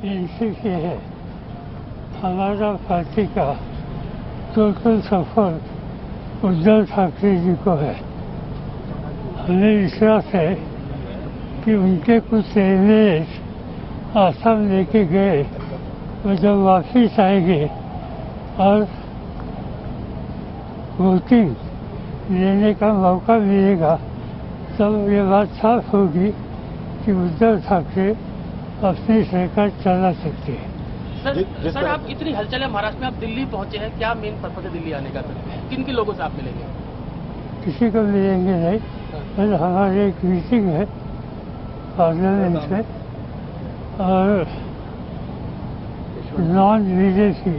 NCP है, हमारा party का टोटल सपोर्ट उद्धव ठाकरे जी को है। हमें विश्वास है कि उनके कुछ एमएलएस आसाम लेके गए, वो जब वापिस आएंगे और वोटिंग लेने का मौका मिलेगा तब ये बात साफ होगी कि उद्धव ठाकरे अपनी सरकार चला सकते हैं। सर आप इतनी हलचल है महाराष्ट्र में, आप दिल्ली पहुंचे हैं, क्या मेन पर्पज है दिल्ली आने का? किन किन लोगों से आप मिलेंगे? किसी को मिलेंगे नहीं, बस हमारी एक मीटिंग है पार्लियामेंट में और नॉन बीजेपी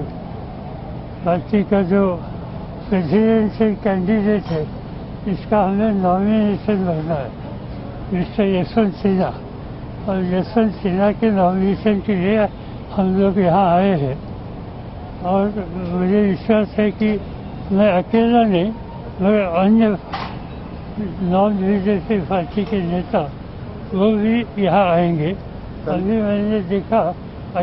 पार्टी का जो प्रेसिडेंशियल कैंडिडेट है इसका हमें नॉमिनेशन भरना है, मिस्टर यशवंत सिन्हा, और यशवंत सिन्हा के नॉमिनेशन के लिए हम लोग यहाँ आए हैं। और मुझे विश्वास है कि मैं अकेला नहीं मगर अन्य नॉन बीजेपी पार्टी के नेता वो भी यहाँ आएंगे। अभी मैंने देखा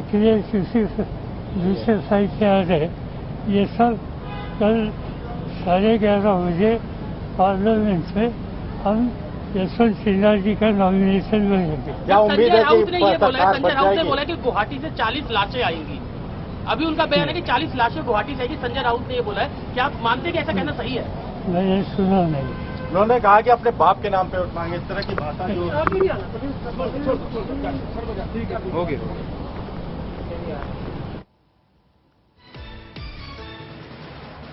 अखिलेश दूसरे साइड से आ रहे, ये सब कल 11:30 बजे पार्लियामेंट में हम यशवंत सिन्हा जी का नॉमिनेशन मिलेंगे। क्या उम्मीद है कि संजय राउत ने बोला कि गुवाहाटी से 40 लाशें आएंगी, अभी उनका बयान है कि 40 लाशें गुवाहाटी से आएगी, संजय राउत ने ये बोला है, क्या आप मानते हैं कि ऐसा कहना सही है? मैंने सुना नहीं। उन्होंने कहा कि अपने बाप के नाम पे उठाएंगे, इस तरह की भाषा जो होगी।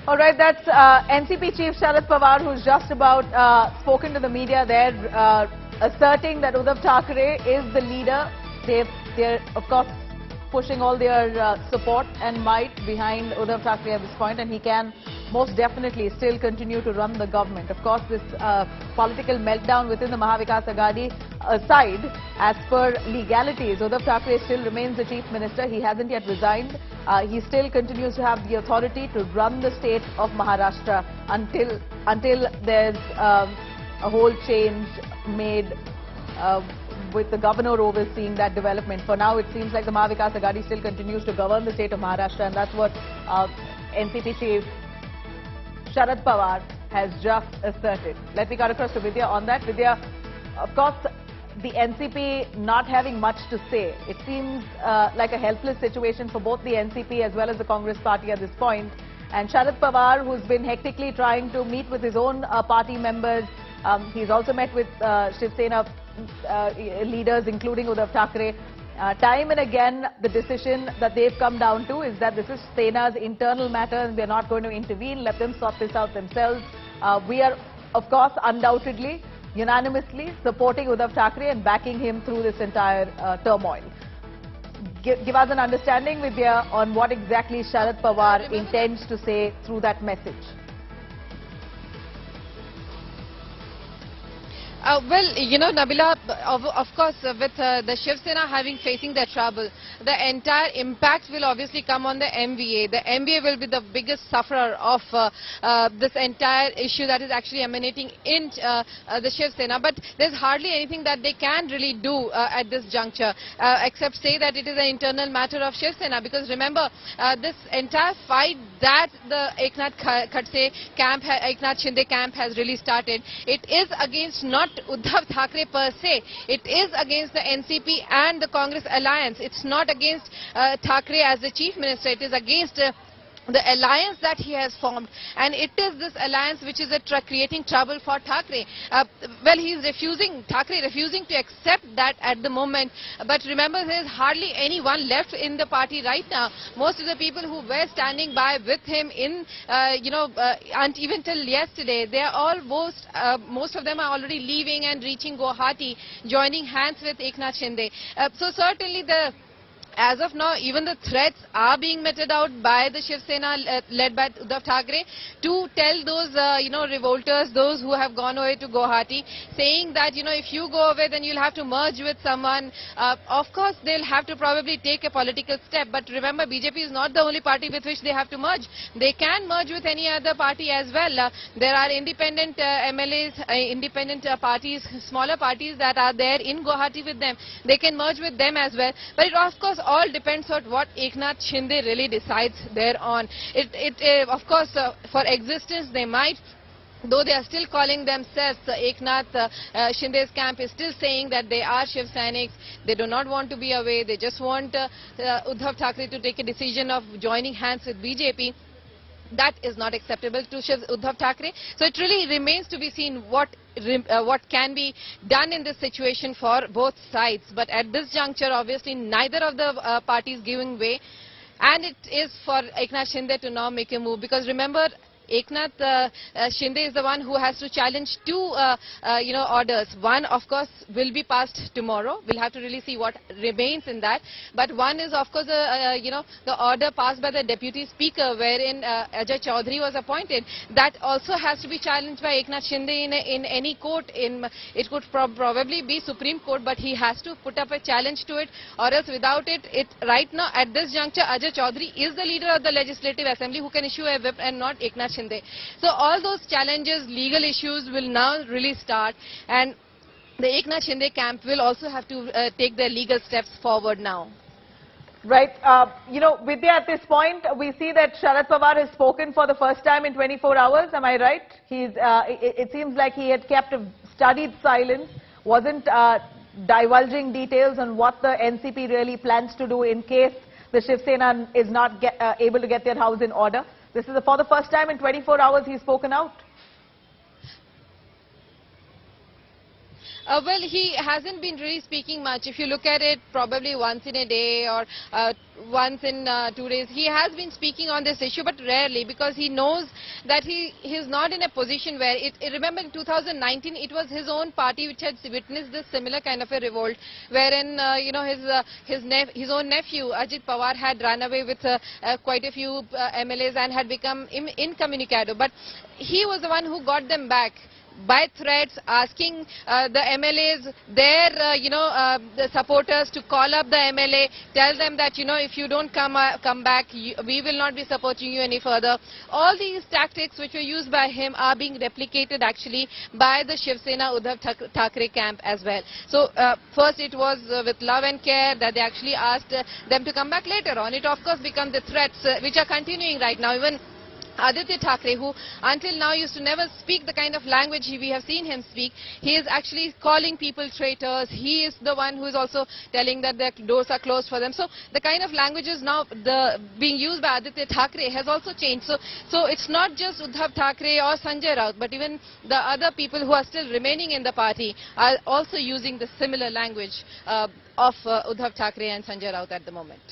All right, that's NCP Chief Sharad Pawar, who's just about spoken to the media there, asserting that Uddhav Thackeray is the leader. They're of course pushing all their support and might behind Uddhav Thackeray at this point, and he can most definitely still continue to run the government. Of course, this political meltdown within the Mahavikas Aghadi aside, as per legalities, Uddhav Thackeray still remains the Chief Minister. He hasn't yet resigned. He still continues to have the authority to run the state of Maharashtra until there's a whole change made with the governor overseeing that development. For now, it seems like the Mahavikas Aghadi still continues to govern the state of Maharashtra, and that's what NCP Chief Sharad Pawar has just asserted. Let me cut across to Vidya on that. Vidya, of course, the NCP not having much to say. It seems like a helpless situation for both the NCP as well as the Congress party at this point. And Sharad Pawar, who's been hectically trying to meet with his own party members, he's also met with Shiv Sena leaders, including Uddhav Thackeray. Time and again, the decision that they've come down to is that this is Sena's internal matter and we are not going to intervene. Let them sort this out themselves. We are, of course, undoubtedly, unanimously supporting Uddhav Thackeray and backing him through this entire turmoil. Give us an understanding, Vidya, on what exactly Sharad Pawar intends to say through that message. Well, you know, Nabila, of course, with the Shiv Sena facing their trouble, the entire impact will obviously come on the MVA. The MVA will be the biggest sufferer of this entire issue that is actually emanating in the Shiv Sena. But there's hardly anything that they can really do at this juncture, except say that it is an internal matter of Shiv Sena. Because remember, this entire fight that the Eknath Shinde camp has really started, it is against not Uddhav Thackeray per se. It is against the NCP and the Congress alliance. It's not against Thackeray as the chief minister. It is against the alliance that he has formed, and it is this alliance which is creating trouble for Thackeray. Well, Thackeray refusing to accept that at the moment. But remember, there is hardly anyone left in the party right now. Most of the people who were standing by with him in, and even till yesterday, they are all most of them are already leaving and reaching Guwahati, joining hands with Eknath Shinde. So certainly as of now, even the threats are being meted out by the Shiv Sena led by Uddhav Thackeray to tell those, revolters, those who have gone away to Guwahati, saying that, if you go away, then you'll have to merge with someone. Of course, they'll have to probably take a political step. But remember, BJP is not the only party with which they have to merge. They can merge with any other party as well. There are independent MLAs, independent parties, smaller parties that are there in Guwahati with them. They can merge with them as well. But it, of course, all depends on what Eknath Shinde really decides there on. Of course, for existence they might. Though they are still calling themselves, Eknath Shinde's camp is still saying that they are Shiv Sainiks. They do not want to be away. They just want Uddhav Thackeray to take a decision of joining hands with BJP. That is not acceptable to Uddhav Thackeray. So it really remains to be seen what can be done in this situation for both sides. But at this juncture, obviously, neither of the parties giving way. And it is for Eknath Shinde to now make a move. Because remember, Eknath Shinde is the one who has to challenge two orders. One, of course, will be passed tomorrow. We'll have to really see what remains in that. But one is, of course, the order passed by the Deputy Speaker, wherein Ajay Chaudhary was appointed. That also has to be challenged by Eknath Shinde in any court. It could probably be Supreme Court, but he has to put up a challenge to it, or else without it, right now, at this juncture, Ajay Chaudhary is the leader of the Legislative Assembly who can issue a whip, and not Eknath Shinde. So all those challenges, legal issues will now really start, and the Eknath Shinde camp will also have to take their legal steps forward now. Right. Vidya, at this point, we see that Sharad Pawar has spoken for the first time in 24 hours. Am I right? It seems like he had kept a studied silence, wasn't divulging details on what the NCP really plans to do in case the Shiv Sena is not able to get their house in order. This is for the first time in 24 hours he's spoken out. Well, he hasn't been really speaking much. If you look at it, probably once in a day or once in 2 days, he has been speaking on this issue, but rarely, because he knows that he is not in a position where remember in 2019 it was his own party which had witnessed this similar kind of a revolt, wherein his own nephew Ajit Pawar had run away with quite a few MLAs and had become incommunicado, but he was the one who got them back by threats, asking the MLAs, the supporters to call up the MLA, tell them that, if you don't come back, we will not be supporting you any further. All these tactics which were used by him are being replicated actually by the Shiv Sena Uddhav Thackeray camp as well. So first it was with love and care that they actually asked them to come back. Later on, it of course became the threats which are continuing right now. Even Aditya Thackeray, who until now used to never speak the kind of language we have seen him speak, he is actually calling people traitors. He is the one who is also telling that their doors are closed for them. So the kind of languages now being used by Aditya Thackeray has also changed. So it's not just Uddhav Thackeray or Sanjay Raut, but even the other people who are still remaining in the party are also using the similar language of Uddhav Thackeray and Sanjay Raut at the moment.